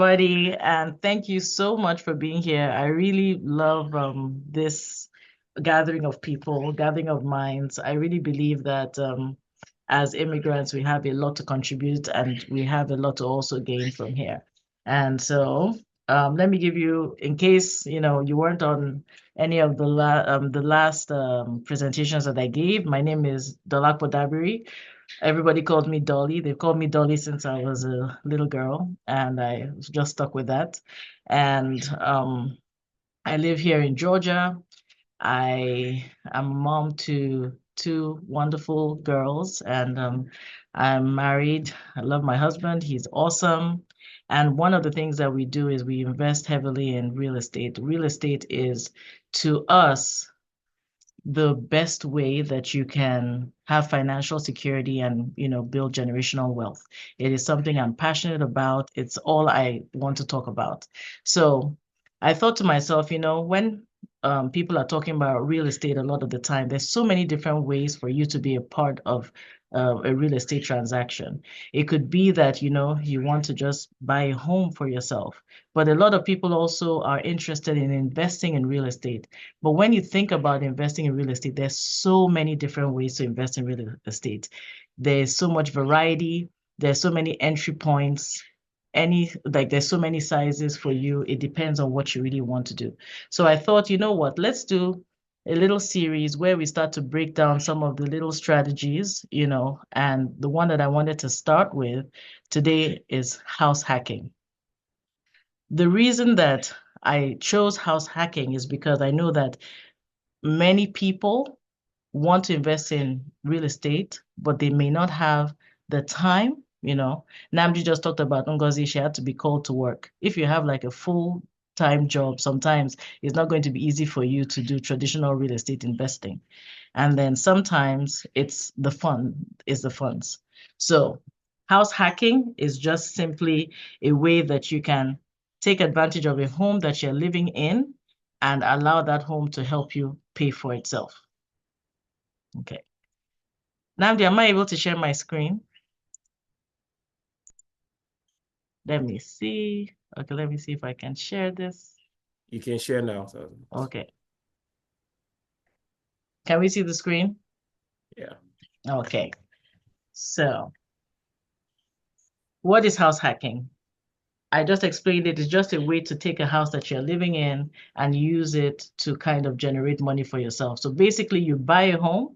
Buddy, and thank you so much for being here. I really love this gathering of people, gathering of minds. I really believe that as immigrants, we have a lot to contribute and we have a lot to also gain from here. And so let me give you, in case you weren't on any of the last presentations that I gave. My name is Dolly Dabiri. Everybody called me Dolly. They've called me Dolly since I was a little girl, and I just stuck with that. And I live here in Georgia. I am a mom to two wonderful girls, and I'm married. I love my husband. He's awesome. And one of the things that we do is we invest heavily in real estate. Real estate is, to us, the best way that you can have financial security and build generational wealth. It is something I'm passionate about. It's all I want to talk about. So I thought to myself, when people are talking about real estate a lot of the time, there's so many different ways for you to be a part of a real estate transaction. It could be that you want to just buy a home for yourself, but a lot of people also are interested in investing in real estate. But when you think about investing in real estate, there's so many different ways to invest in real estate. There's so much variety. There's so many entry points. There's so many sizes for you. It depends on what you really want to do. So I thought, you know what, let's do a little series where we start to break down some of the little strategies, and the one that I wanted to start with today is house hacking. The reason that I chose house hacking is because I know that many people want to invest in real estate, but they may not have the time. Namdi just talked about Ngozi. She had to be called to work. If you have like a full-time job, sometimes it's not going to be easy for you to do traditional real estate investing. And then sometimes it's the funds. So house hacking is just simply a way that you can take advantage of a home that you're living in and allow that home to help you pay for itself. Okay. Namdi, am I able to share my screen? Let me see. Okay, let me see if I can share this. You can share now. Okay. Can we see the screen? Yeah. Okay. So, what is house hacking? I just explained it. It's just a way to take a house that you're living in and use it to kind of generate money for yourself. So basically, you buy a home,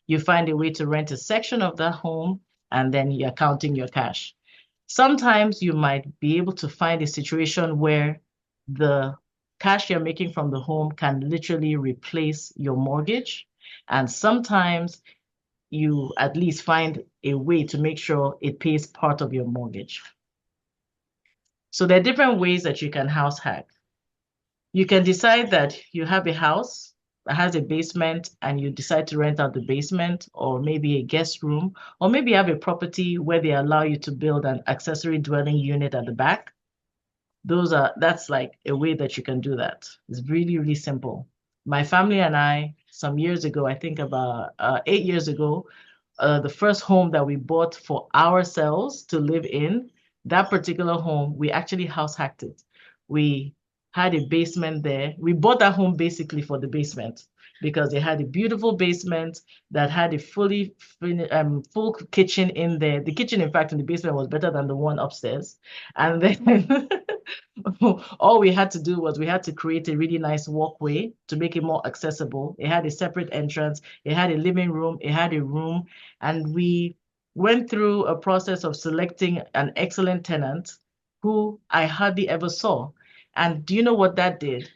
you find a way to rent a section of that home, and then you're counting your cash. Sometimes you might be able to find a situation where the cash you're making from the home can literally replace your mortgage. And sometimes you at least find a way to make sure it pays part of your mortgage. So there are different ways that you can house hack. You can decide that you have a house that has a basement and you decide to rent out the basement or maybe a guest room, or maybe you have a property where they allow you to build an accessory dwelling unit at the back. That's like a way that you can do that. It's really, really simple. My family and I, some years ago, I think about 8 years ago, the first home that we bought for ourselves to live in, that particular home, we actually house hacked it. We had a basement there. We bought that home basically for the basement because they had a beautiful basement that had a full kitchen in there. The kitchen, in fact, in the basement was better than the one upstairs. And then all we had to do was we had to create a really nice walkway to make it more accessible. It had a separate entrance, it had a living room, it had a room, and we went through a process of selecting an excellent tenant who I hardly ever saw. And do you know what that did?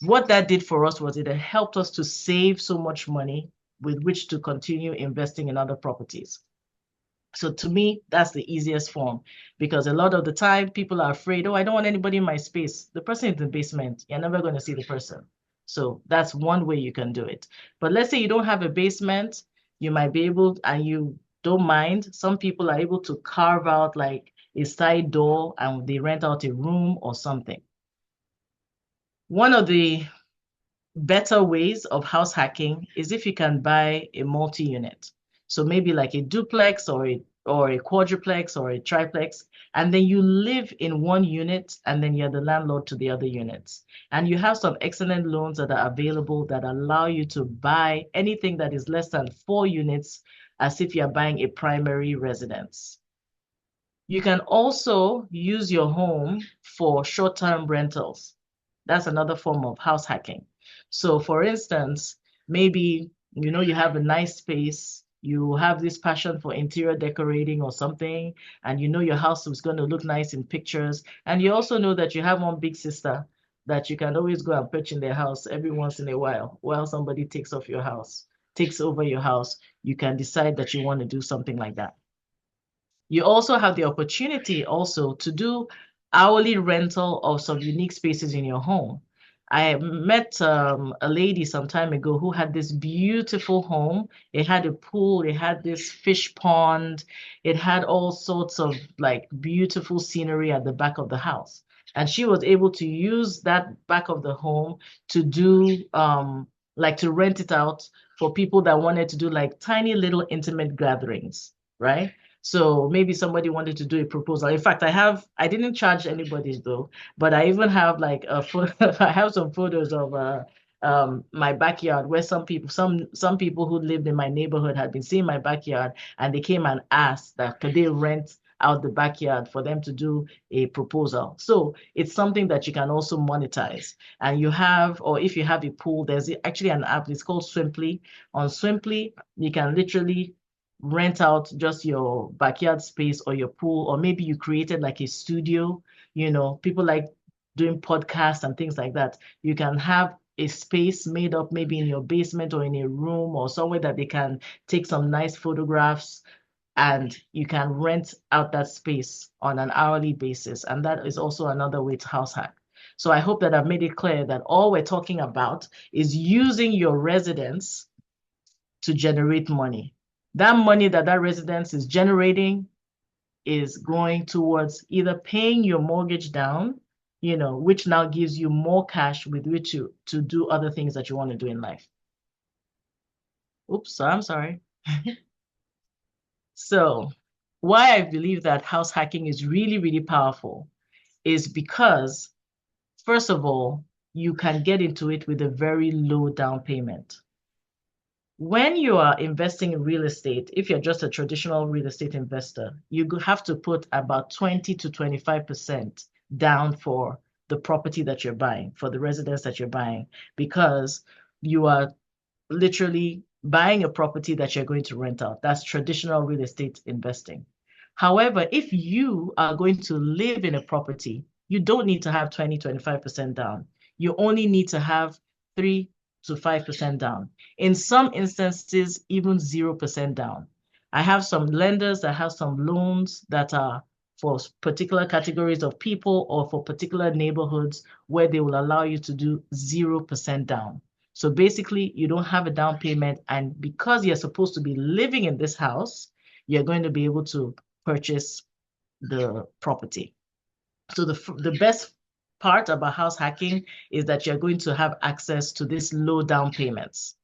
What that did for us was it helped us to save so much money with which to continue investing in other properties. So to me, that's the easiest form because a lot of the time people are afraid, oh, I don't want anybody in my space. The person in the basement, you're never going to see the person. So that's one way you can do it. But let's say you don't have a basement, you might be able, and you don't mind, some people are able to carve out like a side door and they rent out a room or something. One of the better ways of house hacking is if you can buy a multi-unit. So maybe like a duplex or a or a quadruplex or a triplex, and then you live in one unit and then you're the landlord to the other units. And you have some excellent loans that are available that allow you to buy anything that is less than 4 units as if you're buying a primary residence. You can also use your home for short-term rentals. That's another form of house hacking. So for instance, maybe you have a nice space, you have this passion for interior decorating or something, and your house is going to look nice in pictures, and you also know that you have one big sister that you can always go and perch in their house every once in a while somebody takes over your house, you can decide that you want to do something like that. You also have the opportunity also to do hourly rental of some unique spaces in your home. I met a lady some time ago who had this beautiful home. It had a pool, it had this fish pond, it had all sorts of like beautiful scenery at the back of the house. And she was able to use that back of the home to do like to rent it out for people that wanted to do like tiny little intimate gatherings, right? So maybe somebody wanted to do a proposal. In fact, I didn't charge anybody though, but I even have like I have some photos of my backyard where some people who lived in my neighborhood had been seeing my backyard and they came and asked that could they rent out the backyard for them to do a proposal. So it's something that you can also monetize. And or if you have a pool, there's actually an app, it's called Swimply. On Swimply, you can literally rent out just your backyard space or your pool, or maybe you created like a studio. People like doing podcasts and things like that. You can have a space made up maybe in your basement or in a room or somewhere that they can take some nice photographs, and you can rent out that space on an hourly basis. And that is also another way to house hack. So I hope that I've made it clear that all we're talking about is using your residence to generate money. That money that residence is generating is going towards either paying your mortgage down, which now gives you more cash with which to do other things that you want to do in life. Oops, I'm sorry. So why I believe that house hacking is really, really powerful is because, first of all, you can get into it with a very low down payment. When you are investing in real estate, if you're just a traditional real estate investor, you have to put about 20 to 25% down for the property that you're buying, for the residence that you're buying, because you are literally buying a property that you're going to rent out. That's traditional real estate investing. However, if you are going to live in a property, you don't need to have 20, 25% down. You only need to have 3 to 5% down. In some instances, even 0% down. I have some lenders that have some loans that are for particular categories of people or for particular neighborhoods where they will allow you to do 0% down. So basically, you don't have a down payment, and because you're supposed to be living in this house, you're going to be able to purchase the property. So the best part about house hacking is that you're going to have access to these low down payments.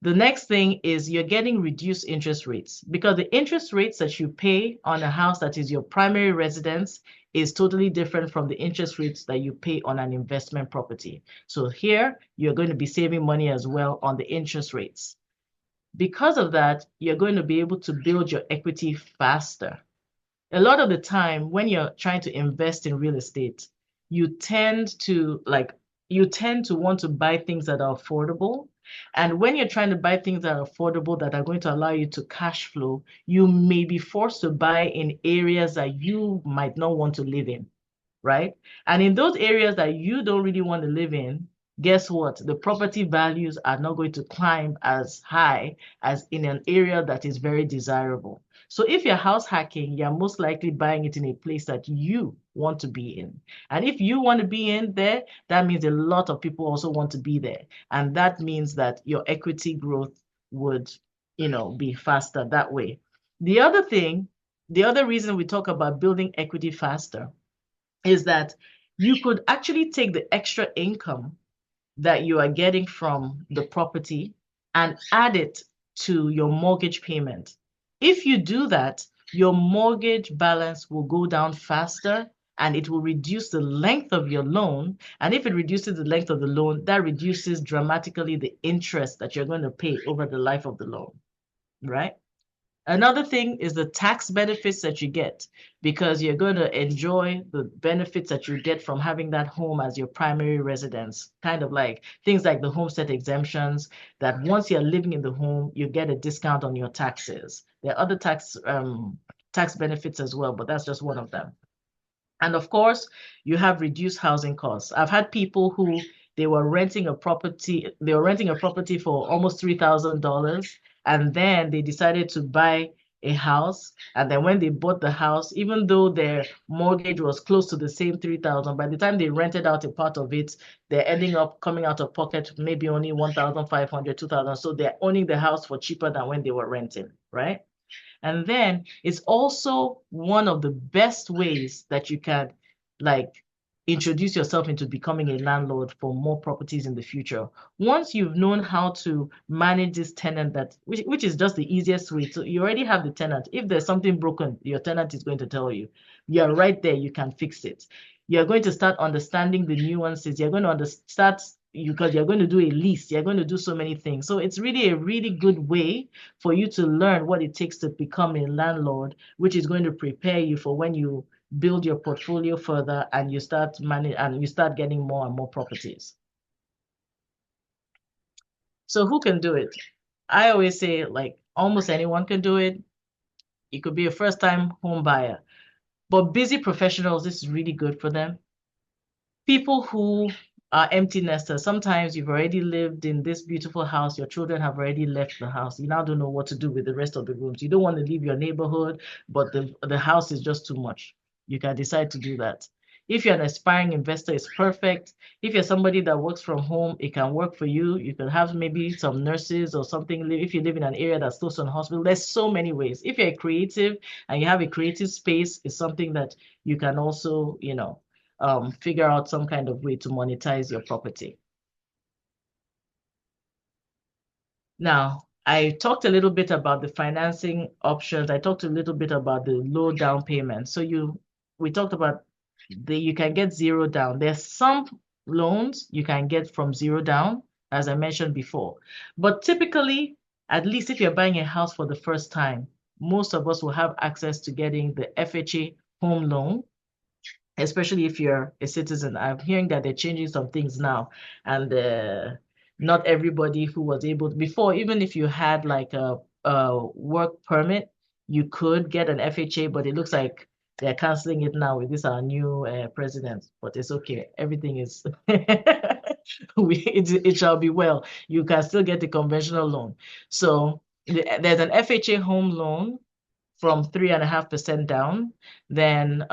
The next thing is you're getting reduced interest rates, because the interest rates that you pay on a house that is your primary residence is totally different from the interest rates that you pay on an investment property. So here, you're going to be saving money as well on the interest rates. Because of that, you're going to be able to build your equity faster. A lot of the time when you're trying to invest in real estate, you tend to want to buy things that are affordable. And when you're trying to buy things that are affordable, that are going to allow you to cash flow, you may be forced to buy in areas that you might not want to live in, right? And in those areas that you don't really want to live in, guess what? The property values are not going to climb as high as in an area that is very desirable. So if you're house hacking, you're most likely buying it in a place that you want to be in. And if you want to be in there, that means a lot of people also want to be there. And that means that your equity growth would, be faster that way. The other reason we talk about building equity faster is that you could actually take the extra income that you are getting from the property and add it to your mortgage payment. If you do that, your mortgage balance will go down faster and it will reduce the length of your loan. And if it reduces the length of the loan, that reduces dramatically the interest that you're going to pay over the life of the loan, right? Another thing is the tax benefits that you get because you're going to enjoy the benefits that you get from having that home as your primary residence. Kind of like things like the homestead exemptions, that once you're living in the home, you get a discount on your taxes. There are other tax benefits as well, but that's just one of them. And of course, you have reduced housing costs. I've had people who they were renting a property for almost $3,000, and then they decided to buy a house. And then when they bought the house, even though their mortgage was close to the same 3,000, by the time they rented out a part of it, they're ending up coming out of pocket maybe only 1,500, 2,000. So they're owning the house for cheaper than when they were renting, right? And then it's also one of the best ways that you can like introduce yourself into becoming a landlord for more properties in the future. Once you've known how to manage this tenant which is just the easiest way. So you already have the tenant. If there's something broken, your tenant is going to tell you. You're right there, you can fix it. You're going to start understanding the nuances. You're going to understand because you're going to do a lease, you're going to do so many things. So it's really a really good way for you to learn what it takes to become a landlord, which is going to prepare you for when you build your portfolio further and you start getting more and more properties. So who can do it? I always say like almost anyone can do it. You could be a first-time home buyer, but busy professionals, this is really good for them. People who are empty nesters. Sometimes you've already lived in this beautiful house, your children have already left the house. You now don't know what to do with the rest of the rooms. You don't want to leave your neighborhood, but the house is just too much. You can decide to do that. If you're an aspiring investor, it's perfect. If you're somebody that works from home, it can work for you. You can have maybe some nurses or something. If you live in an area that's close to a hospital, there's so many ways. If you're creative and you have a creative space, it's something that you can also, figure out some kind of way to monetize your property. Now, I talked a little bit about the financing options. I talked a little bit about the low down payment. So we talked about you can get zero down. There's some loans you can get from zero down, as I mentioned before. But typically, at least if you're buying a house for the first time, most of us will have access to getting the FHA home loan, especially if you're a citizen. I'm hearing that they're changing some things now, and not everybody who was able before, even if you had like a work permit, you could get an FHA, but it looks like they're canceling it now with this our new president. But it's okay. Everything is it shall be well. You can still get the conventional loan. So there's an FHA home loan from 3.5% down. Then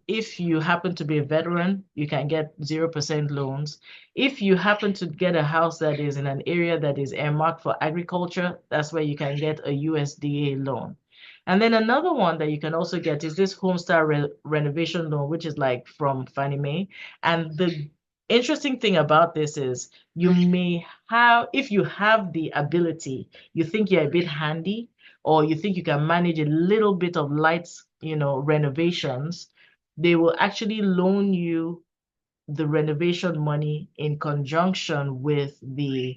if you happen to be a veteran, you can get 0% loans. If you happen to get a house that is in an area that is earmarked for agriculture, that's where you can get a USDA loan. And then another one that you can also get is this homestyle renovation loan, which is like from Fannie Mae. And the interesting thing about this is you may have, if you have the ability, you think you're a bit handy, or you think you can manage a little bit of lights, renovations, they will actually loan you the renovation money in conjunction with the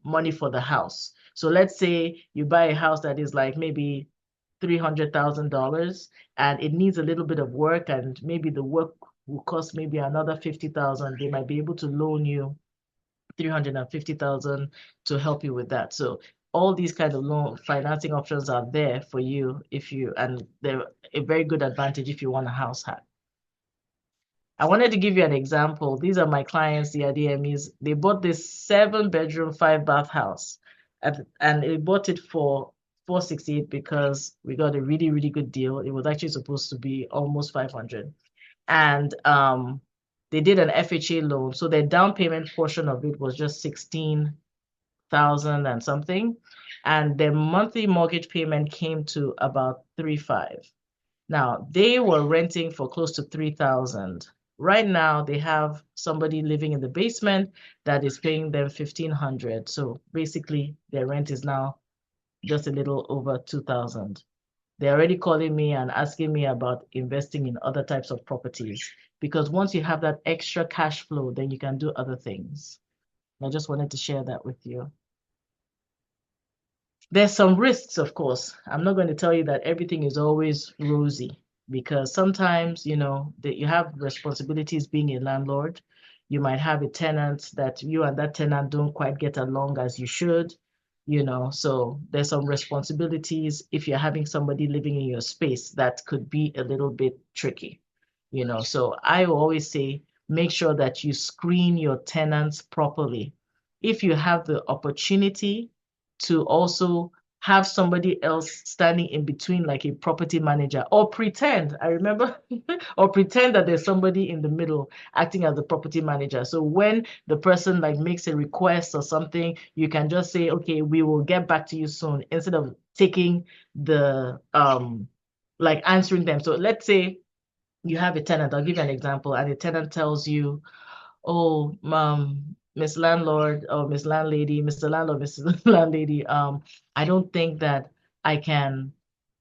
money for the house. So let's say you buy a house that is like maybe $300,000 and it needs a little bit of work, and maybe the work will cost maybe another 50,000. They might be able to loan you 350,000 to help you with that. So all these kind of loan financing options are there for you and they're a very good advantage if you want a house hack. I wanted to give you an example. These are my clients, the DMEs. They bought this 7-bedroom, 5-bath house, and they bought it for 468 because we got a really, really good deal. It was actually supposed to be almost 500. And they did an FHA loan. So their down payment portion of it was just 16,000 and something. And their monthly mortgage payment came to about 3.5. Now, they were renting for close to 3,000. Right now, they have somebody living in the basement that is paying them 1,500. So basically, their rent is now just a little over 2,000. They're already calling me and asking me about investing in other types of properties because once you have that extra cash flow, then you can do other things. I just wanted to share that with you. There's some risks, of course. I'm not going to tell you that everything is always rosy because sometimes, that you have responsibilities being a landlord. You might have a tenant that you and that tenant don't quite get along as you should, so there's some responsibilities if you're having somebody living in your space that could be a little bit tricky, So I will always say, make sure that you screen your tenants properly. If you have the opportunity to also have somebody else standing in between, like a property manager, or pretend, I remember, or pretend that there's somebody in the middle acting as the property manager. So when the person like makes a request or something, you can just say, okay, we will get back to you soon, instead of taking the like answering them. So let's say you have a tenant, I'll give you an example, and the tenant tells you, oh, Miss Landlord or Miss Landlady, Mr. Landlord, Mrs. Landlady, I don't think that I can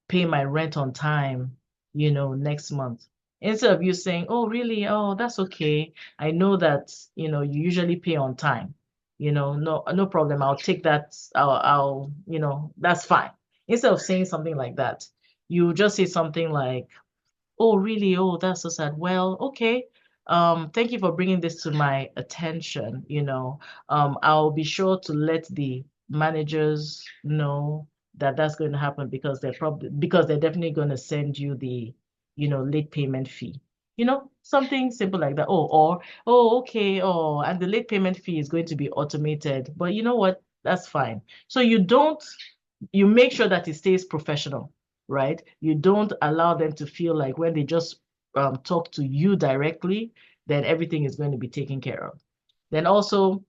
pay my rent on time, next month. Instead of you saying, oh, really? Oh, that's okay. I know that, you usually pay on time. No problem. I'll take that. That's fine. Instead of saying something like that, you just say something like, oh, really? Oh, that's so sad. Well, okay. Thank you for bringing this to my attention. I'll be sure to let the managers know that that's going to happen because they're definitely going to send you the, late payment fee. Something simple like that. Oh, okay. Oh, and the late payment fee is going to be automated. But you know what? That's fine. So you make sure that it stays professional, right? You don't allow them to feel like when they just talk to you directly, then everything is going to be taken care of. Then also,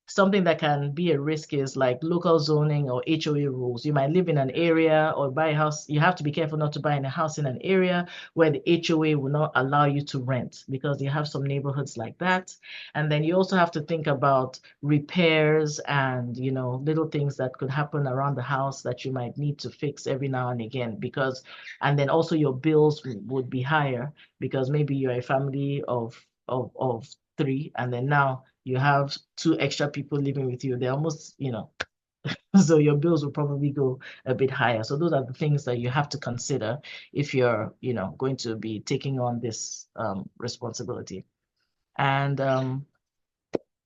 something that can be a risk is like local zoning or HOA rules. You might live in an area or buy a house. You have to be careful not to buy in a house in an area where the HOA will not allow you to rent, because you have some neighborhoods like that. And then you also have to think about repairs and, little things that could happen around the house that you might need to fix every now and again, and then also your bills would be higher because maybe you're a family of three, and then now you have two extra people living with you. They're almost, so your bills will probably go a bit higher. So those are the things that you have to consider if you're, going to be taking on this responsibility. And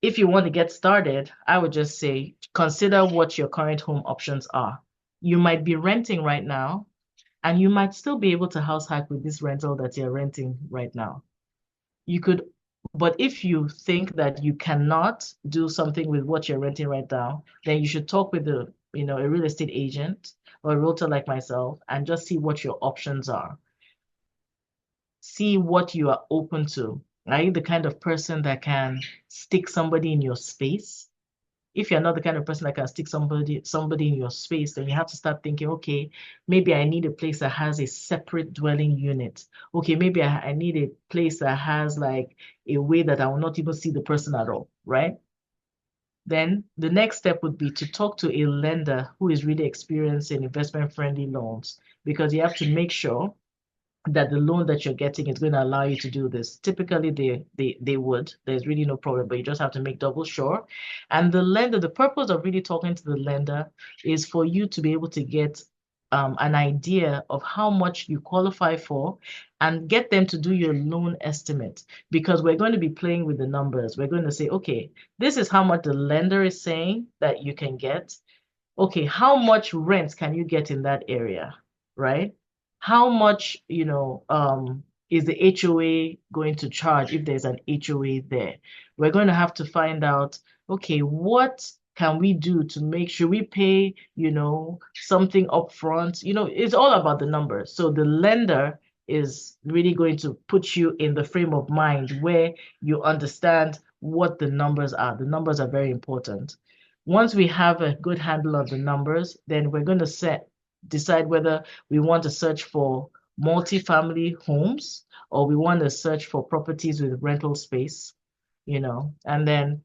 if you want to get started, I would just say consider what your current home options are. You might be renting right now, and you might still be able to house hack with this rental that you're renting right now. You could, but if you think that you cannot do something with what you're renting right now, then you should talk with a real estate agent or a realtor like myself and just see what your options are. See what you are open to. Are you the kind of person that can stick somebody in your space? If you're not the kind of person that can stick somebody in your space, then you have to start thinking, okay, maybe I need a place that has a separate dwelling unit. Okay, maybe I need a place that has like a way that I will not even see the person at all, right? Then the next step would be to talk to a lender who is really experienced in investment-friendly loans, because you have to make sure that the loan that you're getting is going to allow you to do this. Typically, they would. There's really no problem, but you just have to make double sure. And the purpose of really talking to the lender is for you to be able to get an idea of how much you qualify for and get them to do your loan estimate, because we're going to be playing with the numbers. We're going to say, okay, this is how much the lender is saying that you can get. Okay, how much rent can you get in that area, right? How much, is the HOA going to charge if there's an HOA there? We're going to have to find out, okay, what can we do to make sure we pay, something upfront? It's all about the numbers. So the lender is really going to put you in the frame of mind where you understand what the numbers are. The numbers are very important. Once we have a good handle on the numbers, then we're going to decide whether we want to search for multi-family homes or we want to search for properties with rental space, and then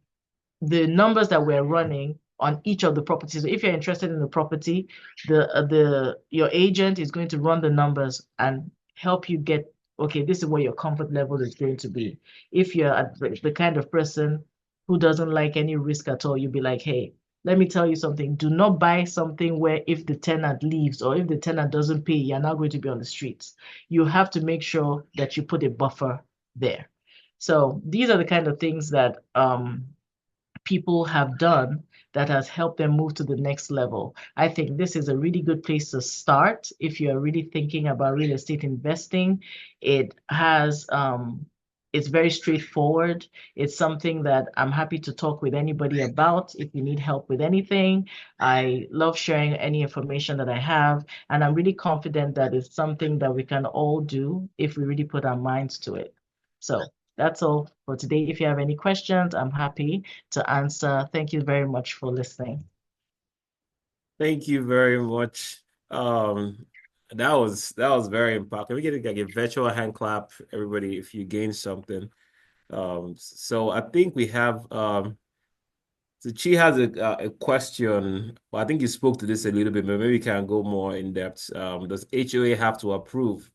the numbers that we're running on each of the properties. So if you're interested in the property, the your agent is going to run the numbers and help you get, okay, this is what your comfort level is going to be. If you're the kind of person who doesn't like any risk at all, you'll be like, hey, let me tell you something. Do not buy something where if the tenant leaves or if the tenant doesn't pay, you're not going to be on the streets. You have to make sure that you put a buffer there. So these are the kind of things that people have done that has helped them move to the next level. I think this is a really good place to start if you're really thinking about real estate investing. It has it's very straightforward. It's something that I'm happy to talk with anybody about if you need help with anything. I love sharing any information that I have, and I'm really confident that it's something that we can all do if we really put our minds to it. So that's all for today. If you have any questions, I'm happy to answer. Thank you very much for listening. Thank you very much. Um, that was very impactful. We get like a virtual hand clap, everybody, if you gain something. So I think we have so she has a question. Well, I think you spoke to this a little bit, but maybe we can go more in depth. Does HOA have to approve,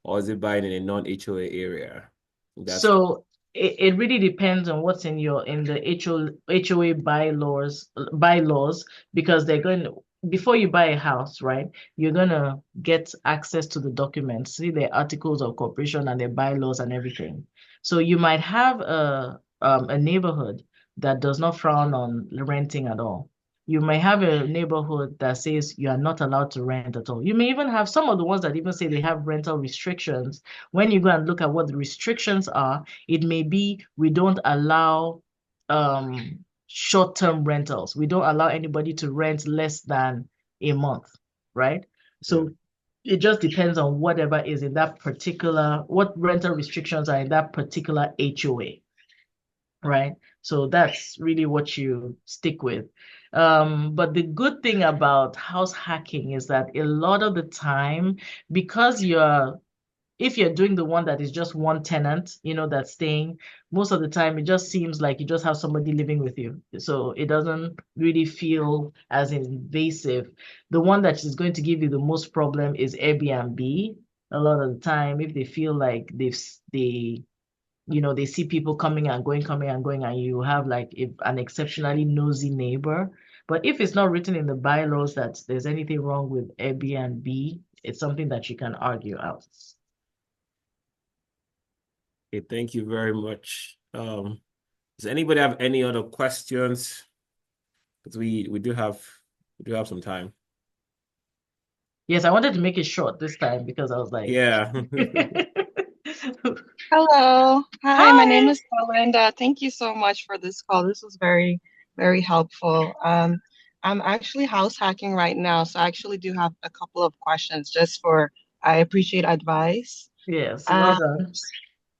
or is it buying in a non-HOA area? That's the So it really depends on what's in the HOA bylaws because they're going to, before you buy a house, right? You're gonna get access to the documents, see the articles of corporation and their bylaws and everything. So you might have a neighborhood that does not frown on renting at all. You may have a neighborhood that says you are not allowed to rent at all. You may even have some of the ones that even say they have rental restrictions. When you go and look at what the restrictions are, it may be we don't allow short-term rentals. We don't allow anybody to rent less than a month, right? yeah. So it just depends on whatever is in that particular, what rental restrictions are in that particular HOA, right? So that's really what you stick with. But the good thing about house hacking is that a lot of the time, because if you're doing the one that is just one tenant, that's staying, most of the time it just seems like you just have somebody living with you. So it doesn't really feel as invasive. The one that is going to give you the most problem is Airbnb. A lot of the time, if they feel like they see people coming and going, and you have like if an exceptionally nosy neighbor. But if it's not written in the bylaws that there's anything wrong with Airbnb, it's something that you can argue out. Okay, thank you very much. Does anybody have any other questions? Because we do have some time. Yes, I wanted to make it short this time because I was like, Yeah. Hello. Hi, my name hi. is Belinda. Thank you so much for this call. This was very, very helpful. I'm actually house hacking right now, so I actually do have a couple of questions I appreciate advice. Yes, well Um, done.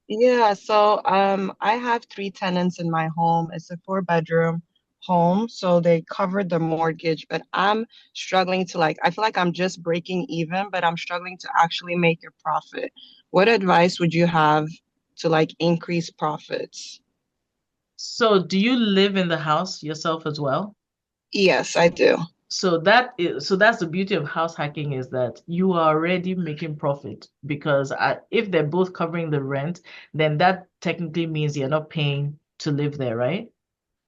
yeah, so I have three tenants in my home. It's a four-bedroom home, so they covered the mortgage, but I'm struggling to I feel like I'm just breaking even, but I'm struggling to actually make a profit. What advice would you have to increase profits? So do you live in the house yourself as well? Yes, I do. So that's the beauty of house hacking is that you are already making profit because if they're both covering the rent, then that technically means you're not paying to live there, right?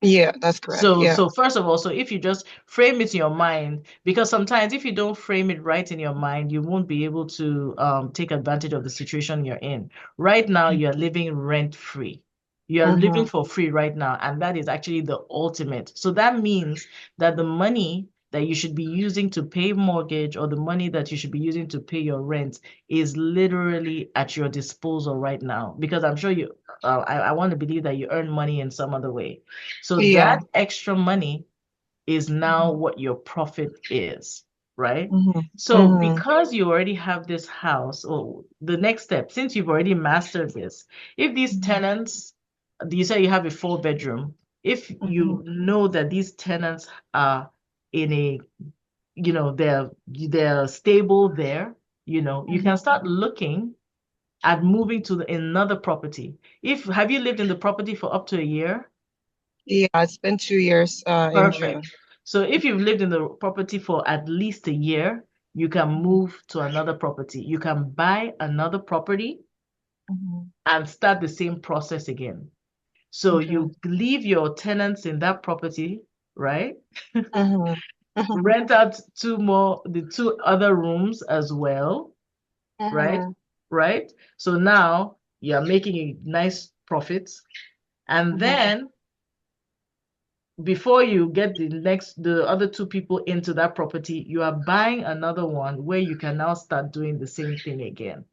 Yeah, that's correct. So, Yeah. so first of all, so if you just frame it in your mind, because sometimes if you don't frame it right in your mind, you won't be able to take advantage of the situation you're in. Right now, you're living rent free. You're living Mm-hmm. for free right now, and that is actually the ultimate. So that means that the money that you should be using to pay mortgage or the money that you should be using to pay your rent is literally at your disposal right now. Because I'm sure I want to believe that you earn money in some other way. So Yeah. that extra money is now Mm-hmm. what your profit is, right? Mm-hmm. So Mm-hmm. because you already have this house, or the next step, since you've already mastered this, if these tenants, you say you have a four-bedroom, if Mm-hmm. you know that these tenants are in a, they're stable there, you can Mm-hmm. start looking at moving to another property. Have you lived in the property for up to a year? Yeah, it's been 2 years in Perfect. June. So if you've lived in the property for at least a year, you can move to another property. You can buy another property and start the same process again. So Okay. you leave your tenants in that property, right? Mhm. Mhm. Rent out the two other rooms as well, right? Mhm. Right? So now you're making a nice profit. And Mhm. then before you get the other two people into that property, you are buying another one where you can now start doing the same thing again.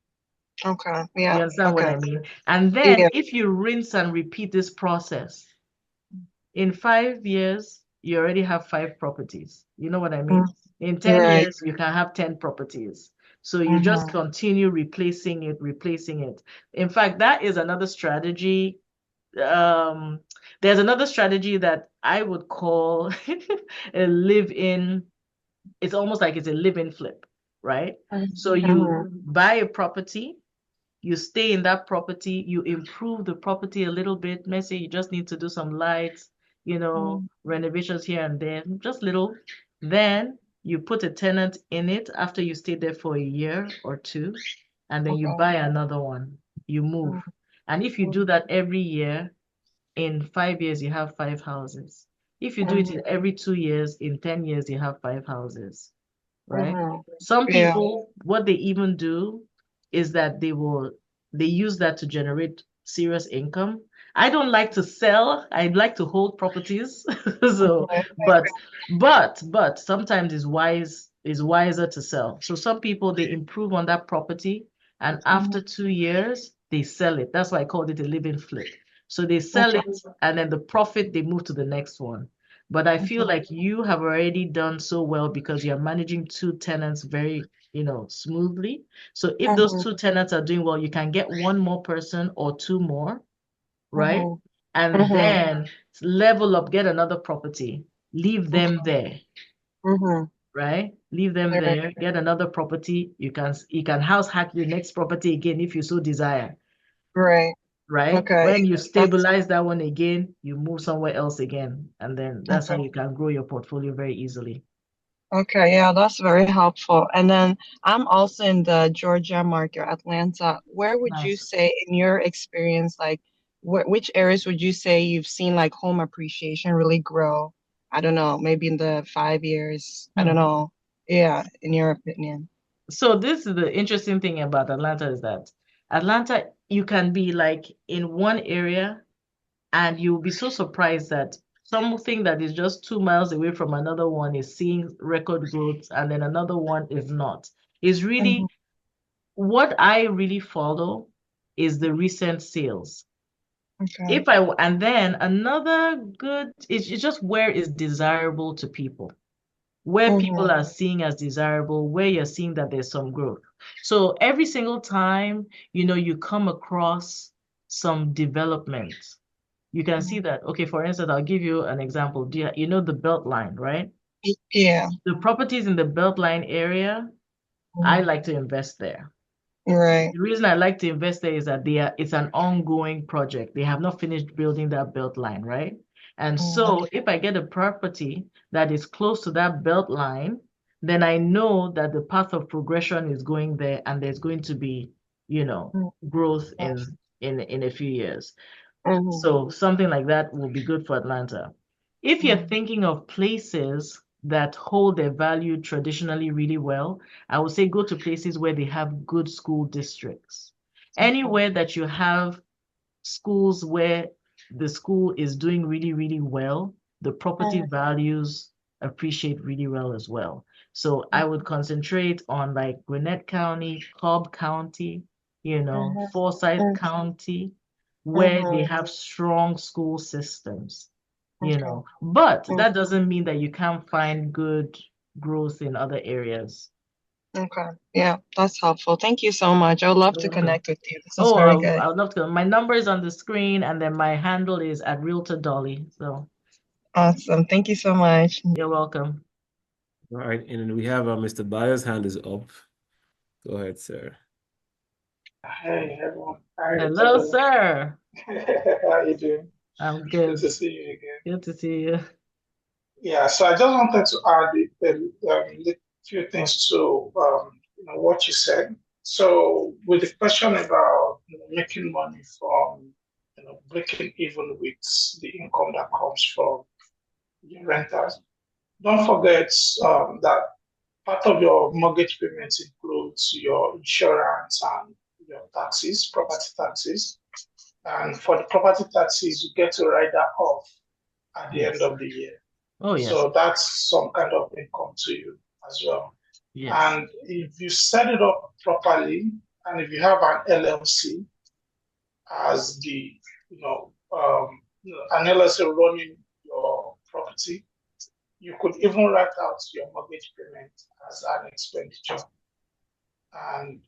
Okay. You Yeah. understand what Okay. I mean? And then Yeah. if you rinse and repeat this process, in 5 years, you already have 5 properties. You know what I Mm. mean? In 10 Right. years, you can have 10 properties. So you just Mhm. continue replacing it, replacing it. In fact, that is another strategy. Um, there's another strategy that I would call a live-in. It's almost like it's a live-in flip, right? So Mhm. you buy a property, you stay in that property, you improve the property a little bit. Let's say you just need to do some lights, Mhm. renovations here and there, just little. Then you put a tenant in it after you stay there for a year or two, and then you Okay. buy another one. You move. And if you do that every year, in 5 years, you have 5 houses. If you do it in Mhm. every 2 years, in 10 years, you have 5 houses, right? Mhm. Some Yeah. people, what they even do is that they use that to generate serious income. I don't like to sell. I like to hold properties. So, Okay. but sometimes it's wiser to sell. So some people they improve on that property and Mhm. after 2 years they sell it. That's why I called it a living flip. So they sell Okay. it and then the profit they move to the next one. But I feel Mhm. like you have already done so well because you're managing two tenants very, smoothly. So if those Mhm. two tenants are doing well, you can get one more person or two more, right? Mhm. And Mhm. then level up, get another property, leave them there, Mhm. right? Leave them Right. there, get another property. You can house hack the next property again if you so desire, Right. right? Okay. When you That's stabilize that one again, you move somewhere else again, and then that's how okay. you can grow your portfolio very easily. Okay, yeah, that's very helpful. And then I'm also in the Georgia market, Atlanta. Where would you Nice. say, in your experience, like which areas would you say you've seen like home appreciation really grow? I don't know, maybe in the 5 years. I don't Hmm. know. Yeah, in your opinion. So this is the interesting thing about Atlanta is that Atlanta, you can be like in one area and you'll be so surprised that something that is just 2 miles away from another one is seeing record growth and then another one is not. Is Mhm. really what I really follow is the recent sales. Okay. And then another good it's just where is desirable to people, where people Mhm. are seeing as desirable, where you're seeing that there's some growth. So every single time, you come across some development, you can see that, okay, for instance, I'll give you an example. You know the Beltline, right? Yeah. The properties in the Beltline area, I Mhm. like to invest there. Right. The reason I like to invest there is that it's an ongoing project. They have not finished building that belt line, right? And Mhm. so if I get a property that is close to that belt line, then I know that the path of progression is going there and there's going to be, growth in a few years. Mhm. So something like that will be good for Atlanta. If you're Mhm. thinking of places that hold their value traditionally really well, I would say go to places where they have good school districts. Okay. Anywhere that you have schools where the school is doing really, really well, the property Mhm. values appreciate really well as well. So I would concentrate on like Gwinnett County, Cobb County, Mhm. Forsyth Mhm. County, where they Mhm. have strong school systems, Okay. But that doesn't mean that you can't find good growth in other areas. Okay. Yeah, that's helpful. Thank you so much. I would love You're to welcome. connect with you. This is Oh, very good. I would love to. My number is on the screen, and then my handle is at Realtor Dolly. So Awesome. Thank you so much. you're welcome. All right, and then we have Mr. Bayer's hand is up. Go ahead, sir. Hey everyone. Hi, Hello, Tadala. sir. How you doing? I'm Good good. to see you again. Good to see you. Yeah, so I just wanted to add a few things to what you said. So with the question about making money from breaking even with the income that comes from your renters, don't forget that part of your mortgage payments includes your insurance and your taxes, property taxes. And for the property taxes, you get to write that off at the end Yes. of the year. Oh, yes. So that's some kind of income to you as well. Yes. And if you set it up properly, and if you have an LLC as the, an LLC running your property, you could even write out your mortgage payment as an expenditure. And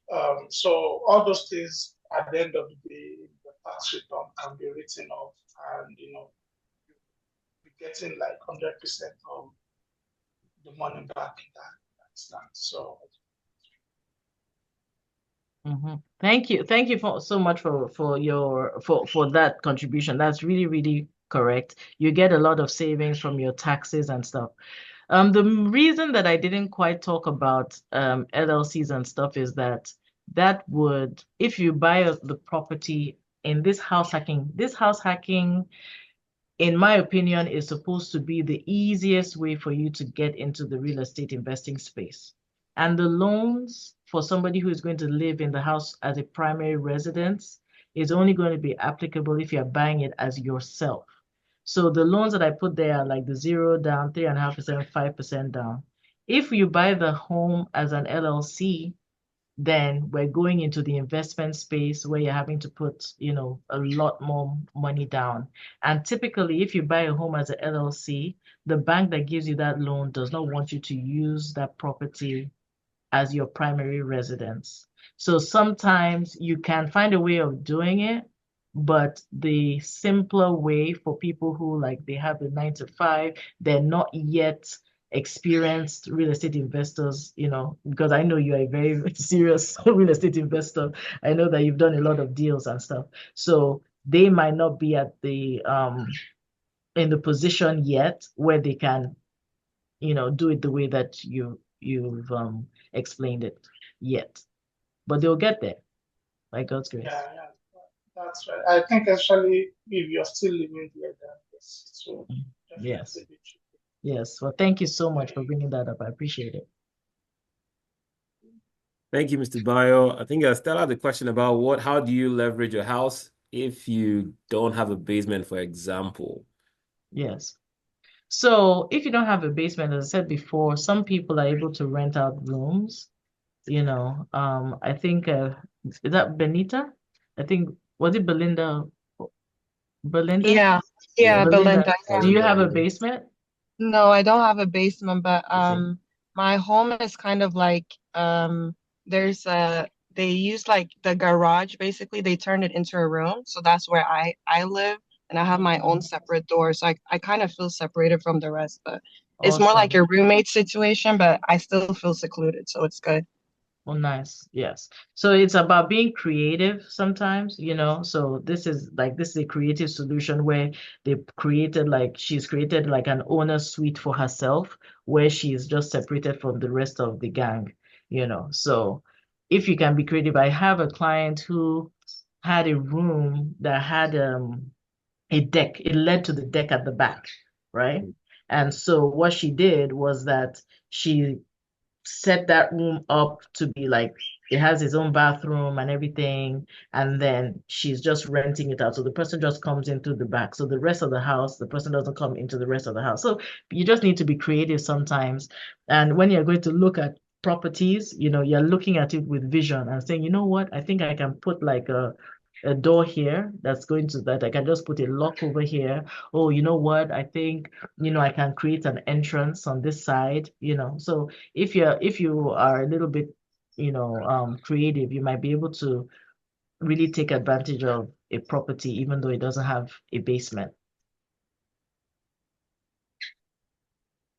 so all those things at the end of the day, the tax return can be written off, and you'll be getting like 100% of the money back in that instance. So Thank you. Thank you so much for your for that contribution. That's really, really correct. You get a lot of savings from your taxes and stuff. The reason that I didn't quite talk about LLCs and stuff is that would, if you buy the property in this house hacking, in my opinion, is supposed to be the easiest way for you to get into the real estate investing space. And the loans for somebody who is going to live in the house as a primary residence is only going to be applicable if you're buying it as yourself. So the loans that I put there are like the 0 down, 3.5%, 5% down. If you buy the home as an LLC, then we're going into the investment space where you're having to put, a lot more money down. And typically, if you buy a home as an LLC, the bank that gives you that loan does not want you to use that property as your primary residence. So sometimes you can find a way of doing it, but the simpler way for people who like they have a 9 to 5, they're not yet experienced real estate investors, because I know you are a very serious real estate investor. I know that you've done a lot of deals and stuff. So they might not be at the in the position yet where they can, do it the way that you've explained it yet. But they'll get there by God's grace. yeah, that's right. I think actually, if you're still living there, then yes, it will Yes. definitely be true. Yes. Well, thank you so much for bringing that up. I appreciate it. Thank you, Mr. Bayo. I think Stella had a question about how do you leverage a house if you don't have a basement, for example? Yes. So if you don't have a basement, as I said before, some people are able to rent out rooms. I think is that Benita? I think was it Belinda? Belinda? Yeah, Yeah, yeah, Belinda, Belinda. do you have a Belinda. basement? No, I don't have a basement, but Okay. my home is kind of like there's a they use like the garage basically. They turned it into a room, so that's where I live, and I have my own separate door. So I kind of feel separated from the rest, but it's more like Awesome. a roommate situation, but I still feel secluded, so it's good. Oh, nice. Yes. So it's about being creative sometimes, So this is a creative solution where she's created like an owner suite for herself where she's just separated from the rest of the gang. So if you can be creative, I have a client who had a room that had a deck. It led to the deck at the back, right? And so what she did was that she set that room up to be like it has its own bathroom and everything, and then she's just renting it out. So the person just comes in through the back. So the rest of the house, the person doesn't come into the rest of the house. So you just need to be creative sometimes. And when you're going to look at properties, you're looking at it with vision and saying, you know what, I think I can put like a door here that I can just put a lock over here. Oh, you know what? I think, I can create an entrance on this side. So if you are a little bit, creative, you might be able to really take advantage of a property, even though it doesn't have a basement.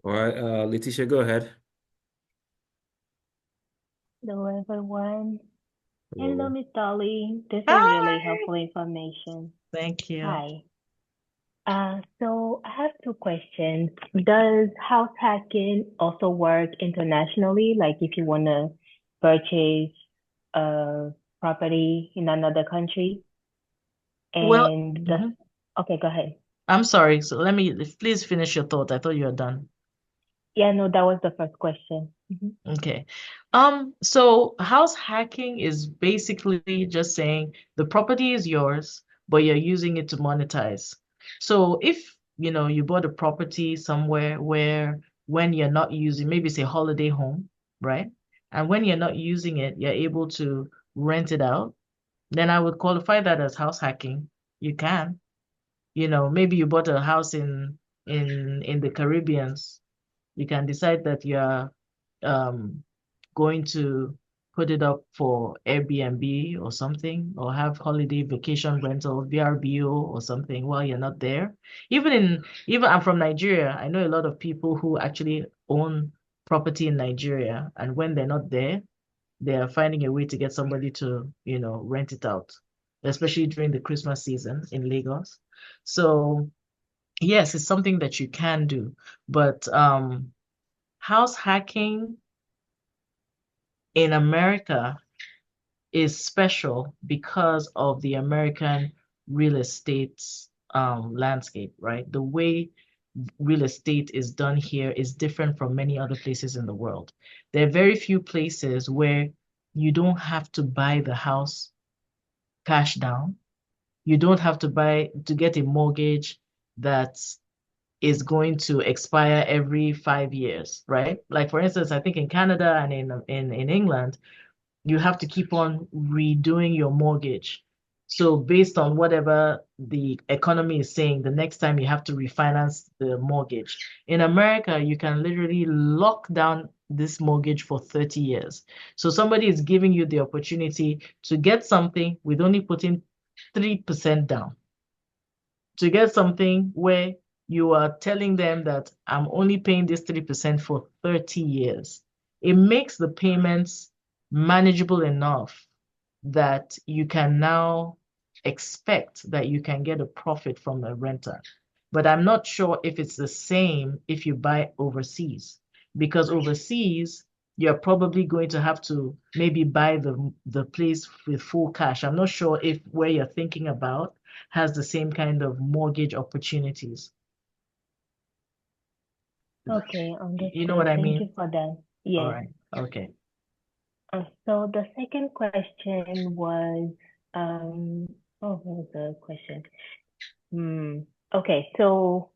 All right, Letitia, go ahead. Hello, everyone. Hello, Hello. Miss Dolly. This is really Hi. helpful information. Thank you. Hi. So I have two questions. Does house hacking also work internationally? Like if you want to purchase a property in another country? Well, And mhm. okay, go ahead. I'm sorry. So please finish your thought. I thought you were done. Yeah, no, that was the first question. Okay. So house hacking is basically just saying the property is yours, but you're using it to monetize. So if, you bought a property somewhere where when you're not using, maybe it's a holiday home, right? And when you're not using it, you're able to rent it out, then I would qualify that as house hacking. You can. Maybe you bought a house in the Caribbeans. You can decide that you're um going to put it up for Airbnb or something, or have holiday vacation rental, VRBO or something while you're not there. Even I'm from Nigeria. I know a lot of people who actually own property in Nigeria, and when they're not there, they are finding a way to get somebody to, rent it out, especially during the Christmas season in Lagos. So yes, it's something that you can do, but house hacking in America is special because of the American real estate landscape, right? The way real estate is done here is different from many other places in the world. There are very few places where you don't have to buy the house cash down. You don't have to get a mortgage that is going to expire every 5 years, right? Like for instance, I think in Canada and in England, you have to keep on redoing your mortgage. So based on whatever the economy is saying, the next time you have to refinance the mortgage. In America, you can literally lock down this mortgage for 30 years. So somebody is giving you the opportunity to get something with only putting 3% down, to get something where you are telling them that I'm only paying this 3% for 30 years. It makes the payments manageable enough that you can now expect that you can get a profit from a renter. But I'm not sure if it's the same if you buy overseas, because overseas, you're probably going to have to maybe buy the place with full cash. I'm not sure if where you're thinking about has the same kind of mortgage opportunities. Okay, You know what understood. I Thank mean? you for that. All Yes. right. Okay. So the second question was, what was the question? Hmm. Okay, so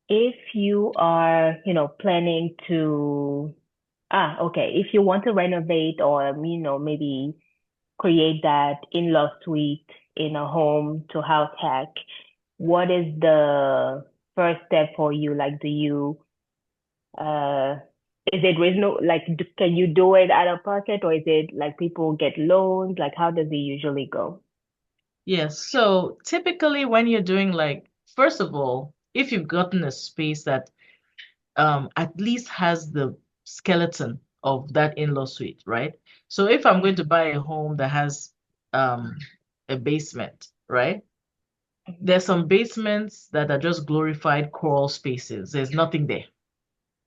if you are, planning to, okay, if you want to renovate or, maybe create that in-law suite in a home to house hack, what is the first step for you? Like, uh, is it reasonable? Like, can you do it out of pocket, or is it like people get loans? Like, how does it usually go? Yes. So typically when you're doing like, first of all, if you've gotten a space that at least has the skeleton of that in-law suite, right? So if I'm going to buy a home that has um a basement, right? There's some basements that are just glorified crawl spaces. There's nothing there.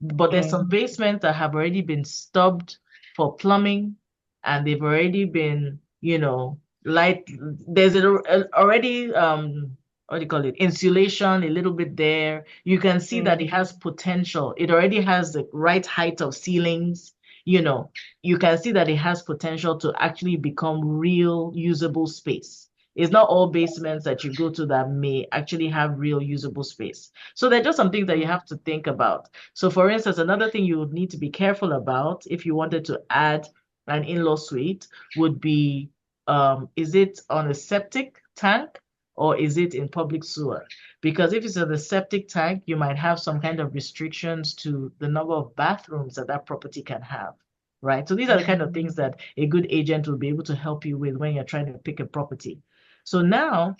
But there's some Mm, basements that have already been stubbed for plumbing, and they've already been, light. There's already what do you call it? Insulation a little bit there. You can see that it mm, has potential. It already has the right height of ceilings. You know, you can see that it has potential to actually become real usable space. It's not all basements that you go to that may actually have real usable space. So they're just some things that you mm, have to think about. So for instance, another thing you would need to be careful about if you wanted to add an in-law suite would be, is it on a septic tank or is it in public sewer? Because if it's on the septic tank, you might have some kind of restrictions to the number of bathrooms that that property can have, right? So these are the kind of mm, things that a good agent will be able to help you with when you're trying to pick a property. So now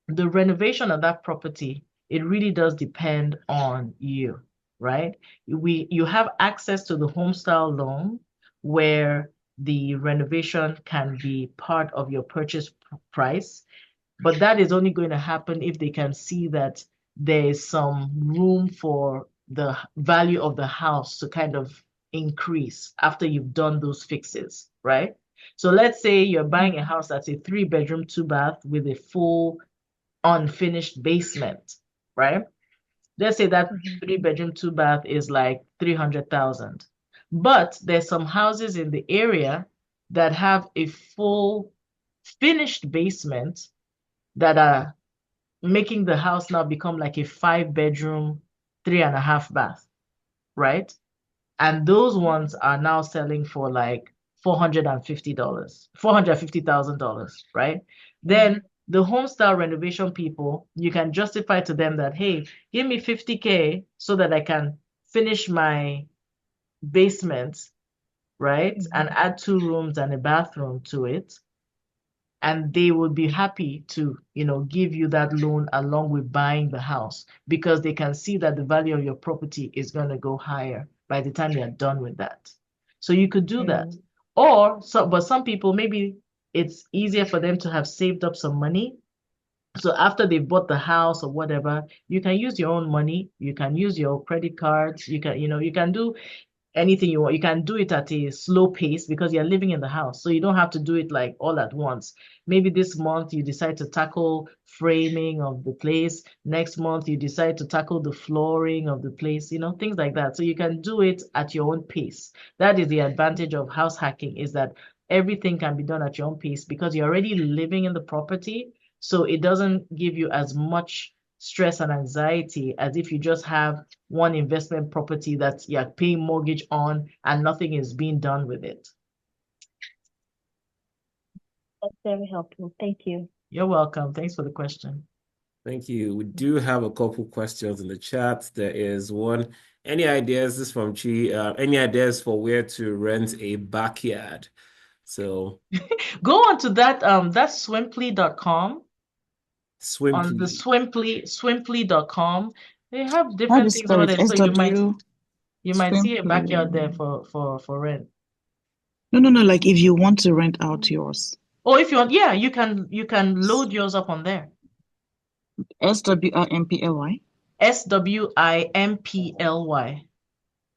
the renovation of that property, it really does depend on you, right? You have access to the home style loan where the renovation can be part of your purchase price. But that is only going to happen if they can see that there is some room for the value of the house to kind of increase after you've done those fixes, right? So let's say you're buying a house that's a 3-bedroom, 2-bath with a full unfinished basement, right? Let's say that 3-bedroom, 2-bath is like 300,000. But there's some houses in the area that have a full finished basement that are making the house now become like a 5-bedroom, 3.5 bath, right? And those ones are now selling for like $450, $450,000, right? Then the home style renovation people, you can justify to them that, hey, give me 50K so that I can finish my basement, right? And add 2 rooms and a bathroom to it. And they would be happy to, give you that loan along with buying the house because they can see that the value of your property is going to go higher by the time you're done with that. So you could do that. But some people, maybe it's easier for them to have saved up some money. So after they've bought the house or whatever, you can use your own money. You can use your credit cards. You can do anything you want. You can do it at a slow pace because you're living in the house. So you don't have to do it like all at once. Maybe this month you decide to tackle framing of the place. Next month you decide to tackle the flooring of the place, things like that. So you can do it at your own pace. That is the advantage of house hacking, is that everything can be done at your own pace because you're already living in the property. So it doesn't give you as much stress and anxiety as if you just have one investment property that you're paying mortgage on and nothing is being done with it. That's very helpful. Thank you. You're welcome. Thanks for the question. Thank you. We do have a couple questions in the chat. There is one. Any ideas? This is from Chi. Any ideas for where to rent a backyard? So go on to that. That's swimply.com. On the swimply.com. They have different things over there. So you might see a backyard there for rent. No. Like if you want to rent out yours. Oh, if you want, yeah, you can load yours up on there. SWIMPLY. SWIMPLY.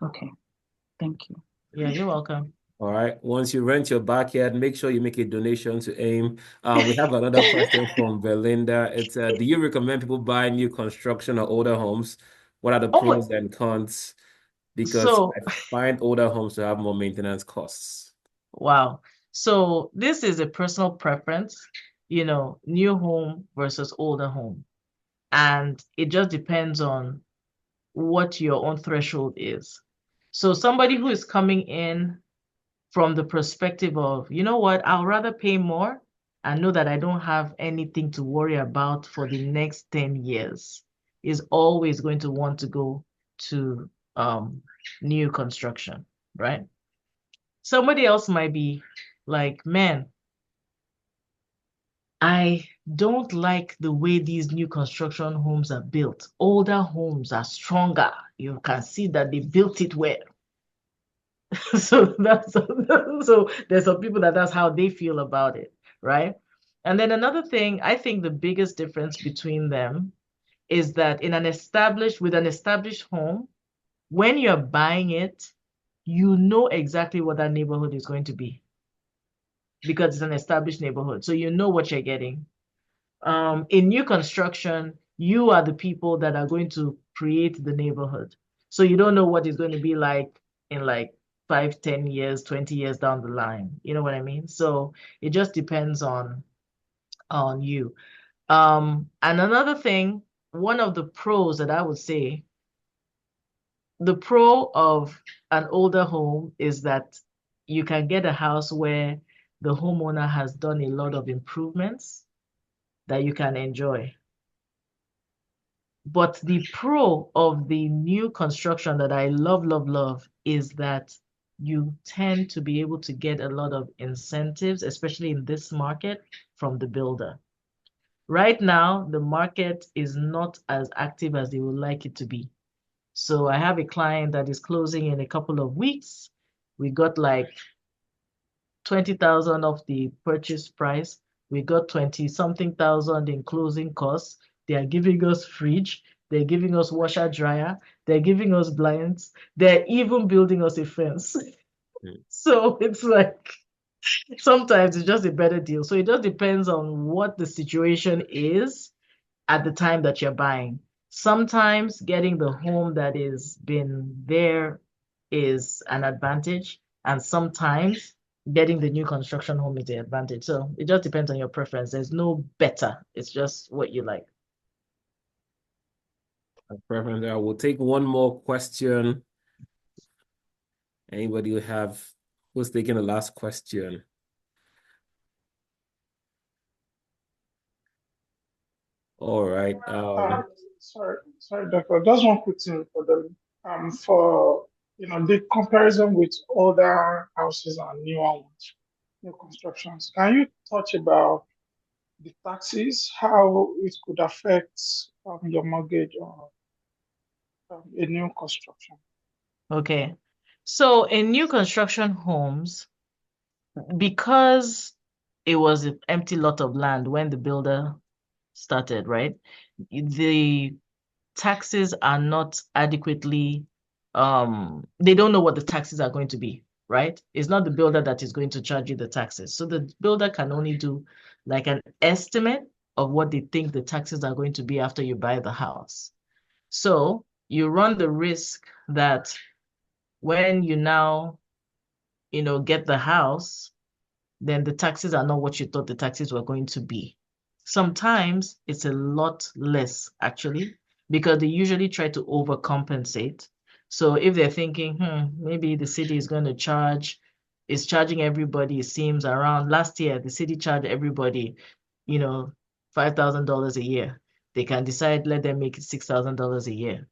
Okay. Thank you. Yeah, you're welcome. All right. Once you rent your backyard, make sure you make a donation to AIM. We have another question from Belinda. It's do you recommend people buy new construction or older homes? What are the pros and cons? Because I find older homes to have more maintenance costs. Wow. So this is a personal preference, new home versus older home. And it just depends on what your own threshold is. So somebody who is coming in from the perspective of, you know what, I'll rather pay more and know that I don't have anything to worry about for the next 10 years is always going to want to go to new construction, right? Somebody else might be like, man, I don't like the way these new construction homes are built. Older homes are stronger. You can see that they built it well. So there's some people that's how they feel about it, right? And then another thing, I think the biggest difference between them is that with an established home, when you're buying it, you know exactly what that neighborhood is going to be because it's an established neighborhood. So you know what you're getting. In new construction, you are the people that are going to create the neighborhood. So you don't know what it's going to be like in like 5, 10 years, 20 years down the line. You know what I mean? So it just depends on you. And another thing, one of the pros that I would say, the pro of an older home is that you can get a house where the homeowner has done a lot of improvements that you can enjoy. But the pro of the new construction that I love is that you tend to be able to get a lot of incentives, especially in this market, from the builder. Right now, the market is not as active as they would like it to be. So I have a client that is closing in a couple of weeks. We got like 20,000 off the purchase price. We got 20 something thousand in closing costs. They are giving us fridge. They're giving us washer dryer. They're giving us blinds. They're even building us a fence. So it's like sometimes it's just a better deal. So it just depends on what the situation is at the time that you're buying. Sometimes getting the home that is been there is an advantage, and sometimes getting the new construction home is the advantage. So it just depends on your preference. There's no better. It's just what you like. Preference. I will take one more question. Anybody who's taking the last question? All right. Sorry, Doctor. Just one quick thing for for the comparison with older houses and newer ones, new constructions. Can you touch about the taxes, how it could affect your mortgage or a new construction? Okay. So in new construction homes, because it was an empty lot of land when the builder started, right? The taxes are not adequately, they don't know what the taxes are going to be, right? It's not the builder that is going to charge you the taxes. So the builder can only do like an estimate of what they think the taxes are going to be after you buy the house. So you run the risk that when you now, get the house, then the taxes are not what you thought the taxes were going to be. Sometimes it's a lot less, actually, because they usually try to overcompensate. So if they're thinking, maybe the city is charging everybody, it seems around last year, the city charged everybody, $5,000 a year. They can decide, let them make it $6,000 a year.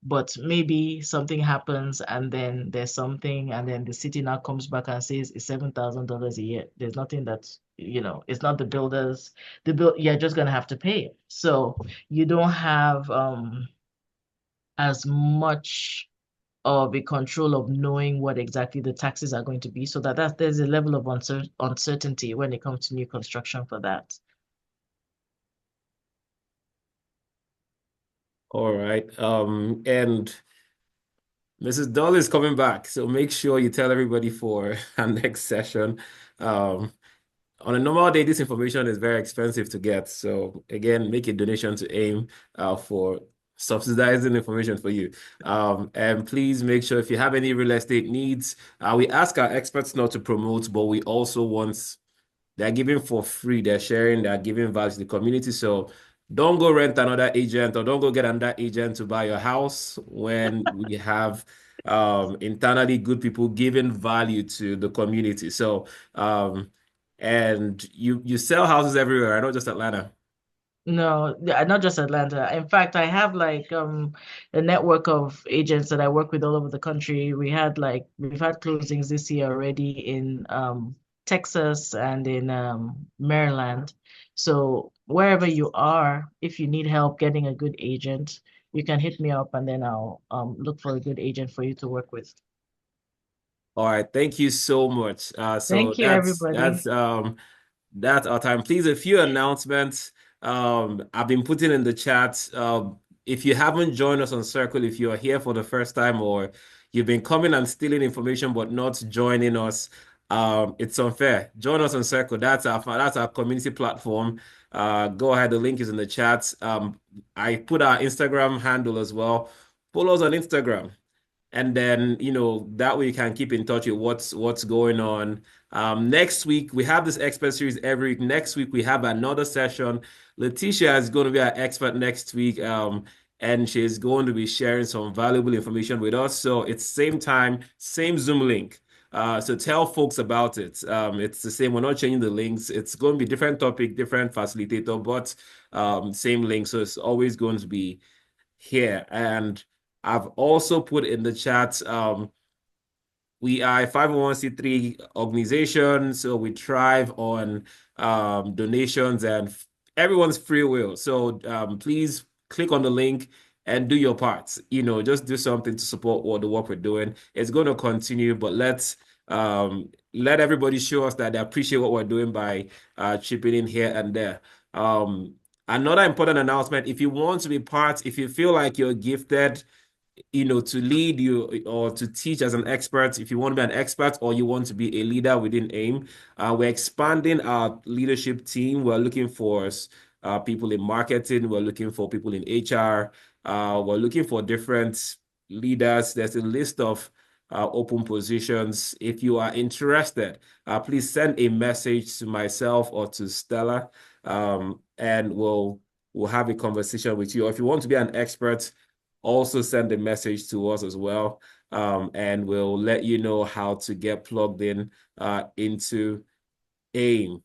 But maybe something happens and then there's something, and then the city now comes back and says it's $7,000 a year. There's nothing that's, it's not the builders. You're just gonna have to pay it. So you don't have as much of a control of knowing what exactly the taxes are going to be. So there's a level of uncertainty when it comes to new construction for that. All right. And Mrs. Dolly is coming back, so make sure you tell everybody for our next session. On a normal day, this information is very expensive to get. So again, make a donation to AIM for subsidizing information for you. And please make sure if you have any real estate needs, we ask our experts not to promote, but we also want, they're giving for free, they're sharing, they're giving value to the community. So don't go rent another agent or don't go get another agent to buy your house when we have internally good people giving value to the community. So and you sell houses everywhere, not just Atlanta. No, not just Atlanta. In fact, I have like a network of agents that I work with all over the country. We've had closings this year already in Texas and in Maryland. So wherever you are, if you need help getting a good agent, you can hit me up and then I'll look for a good agent for you to work with. All right, thank you so much. So Thank you, everybody. that's our time. Please, a few announcements. I've been putting in the chat. If you haven't joined us on Circle, if you're here for the first time or you've been coming and stealing information but not joining us, it's unfair. Join us on Circle. That's our community platform. Go ahead. The link is in the chat. I put our Instagram handle as well. Follow us on Instagram. And then, that way you can keep in touch with what's going on. Next week, we have this expert series every week. Next week, we have another session. Letitia is going to be our expert next week, and she's going to be sharing some valuable information with us. So it's same time, same Zoom link. So tell folks about it. It's the same. We're not changing the links. It's going to be different topic, different facilitator, but same link. So it's always going to be here. And I've also put in the chat, we are a 501c3 organization, so we thrive on donations and everyone's free will. So please click on the link and do your parts. Just do something to support the work we're doing. It's going to continue, but let's let everybody show us that they appreciate what we're doing by chipping in here and there. Another important announcement, if you want to be part, if you feel like you're gifted, to lead you or to teach as an expert, if you want to be an expert or you want to be a leader within AIM, we're expanding our leadership team. We're looking for people in marketing. We're looking for people in HR. We're looking for different leaders. There's a list of open positions. If you are interested, please send a message to myself or to Stella, and we'll have a conversation with you. Or if you want to be an expert, also send a message to us as well, and we'll let you know how to get plugged in into AIM.